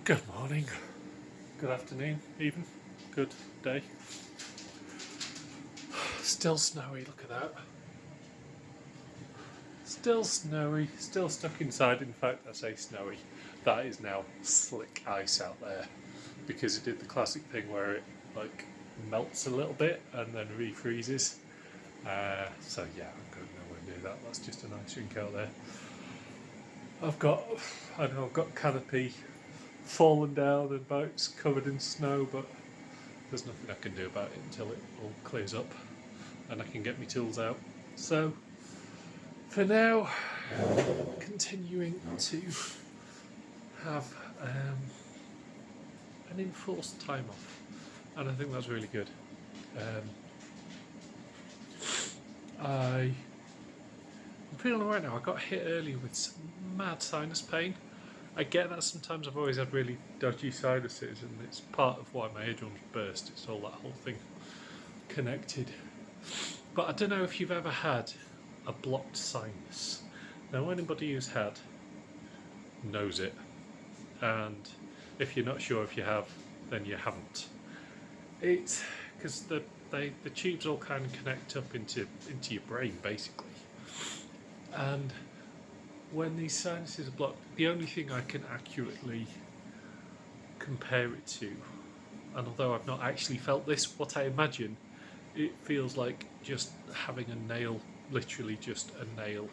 Good morning, good afternoon, even, good day. Still snowy, look at that. Still snowy, still stuck inside. In fact, I say snowy, that is now slick ice out there because it did the classic thing where it like melts a little bit and then refreezes. So yeah, I'm going nowhere near that. That's just an ice rink out there. I've got canopy fallen down and boats covered in snow, but there's nothing I can do about it until it all clears up and I can get my tools out. So for now, continuing to have an enforced time off, and I think that's really good. I'm feeling alright now. I got hit earlier with some mad sinus pain. I get that sometimes. I've always had really dodgy sinuses, and it's part of why my eardrums burst. It's all that whole thing connected. But I don't know if you've ever had a blocked sinus. Now, anybody who's had knows it, and if you're not sure if you have, then you haven't. It's because the tubes all kind of connect up into your brain, basically, and when these sinuses are blocked, the only thing I can accurately compare it to, and although I've not actually felt this, what I imagine, it feels like just having a nail, literally just a nail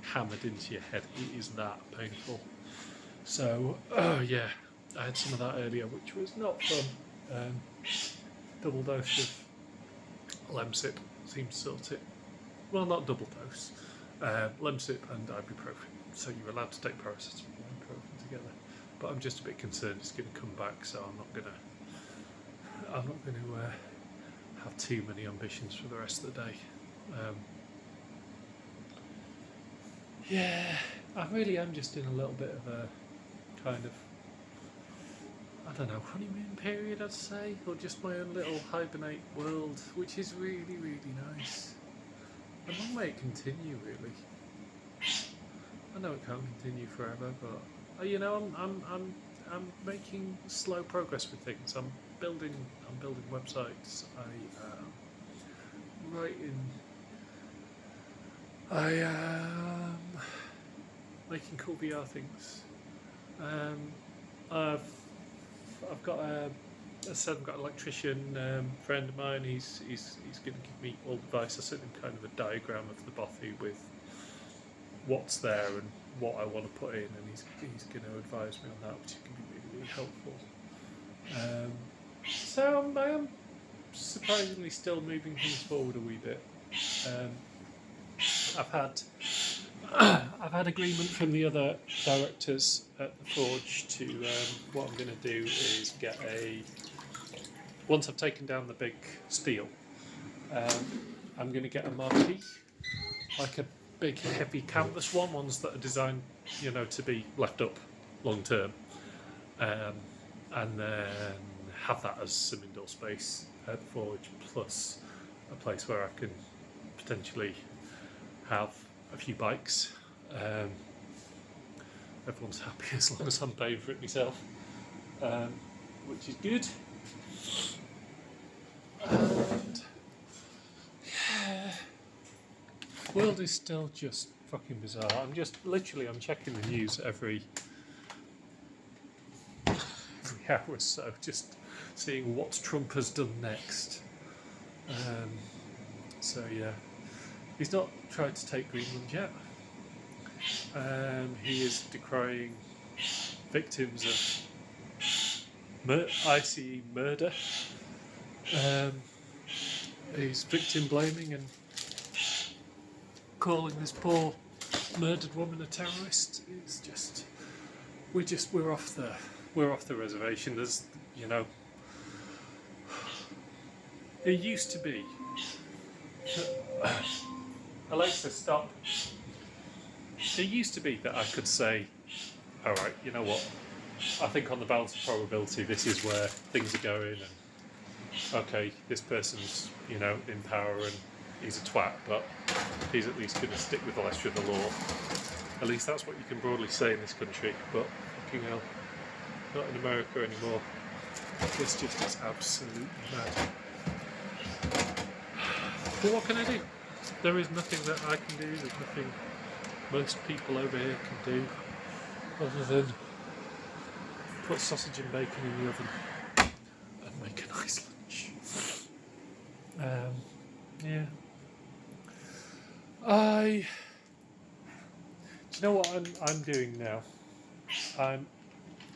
hammered into your head. It is that painful. So, yeah, I had some of that earlier, which was not fun. Double dose of Lemsip seemed to sort it. Well, not double dose. Lemsip and ibuprofen. So you're allowed to take paracetamol and ibuprofen together. But I'm just a bit concerned it's going to come back, so I'm not going to have too many ambitions for the rest of the day. Yeah, I really am just in a little bit of a kind of, I don't know, honeymoon period, I'd say, or just my own little hibernate world, which is really, really nice. And long may it continue, really. I know it can't continue forever, but I'm making slow progress with things. I'm building websites. I am making cool VR things. I've got I've got an electrician friend of mine. He's going to give me all advice. I sent him kind of a diagram of the bothy with what's there and what I want to put in, and he's going to advise me on that, which is going to be really, really helpful. So I am surprisingly still moving things forward a wee bit. I've had agreement from the other directors at the Forge to what I'm going to do is get once I've taken down the big steel, I'm going to get a marquee, like a big heavy canvas ones that are designed, to be left up long term, and then have that as some indoor space at the Forge, plus a place where I can potentially have a few bikes. Everyone's happy as long as I'm paying for it myself, which is good. And yeah, the world is still just fucking bizarre. I'm checking the news every hour or so, just seeing what Trump has done next. So yeah, he's not tried to take Greenland yet. He is decrying victims of ICE murder. He's victim blaming and calling this poor murdered woman a terrorist. It's just we're off the reservation. There's it used to be. Alexa, stop. It used to be that I could say, all right, you know what? I think on the balance of probability, this is where things are going, and okay, this person's in power and he's a twat, but he's at least going to stick with the letter of the law. At least that's what you can broadly say in this country. But fucking hell, not in America anymore. This just is absolutely mad. But what can I do? There is nothing that I can do, there's nothing most people over here can do other than put sausage and bacon in the oven and make a nice lunch. Yeah. Do you know what I'm doing now? I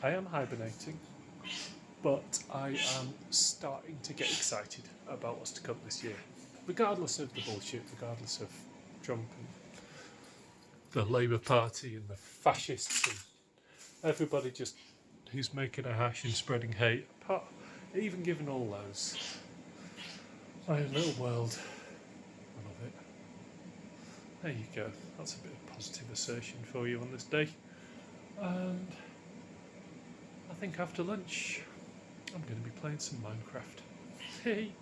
am hibernating, but I am starting to get excited about what's to come this year. Regardless of the bullshit, regardless of Trump and the Labour Party and the fascists and everybody just who's making a hash and spreading hate. Apart, even given all those, my little world, I love it. There you go. That's a bit of positive assertion for you on this day. And I think after lunch, I'm going to be playing some Minecraft. Hey.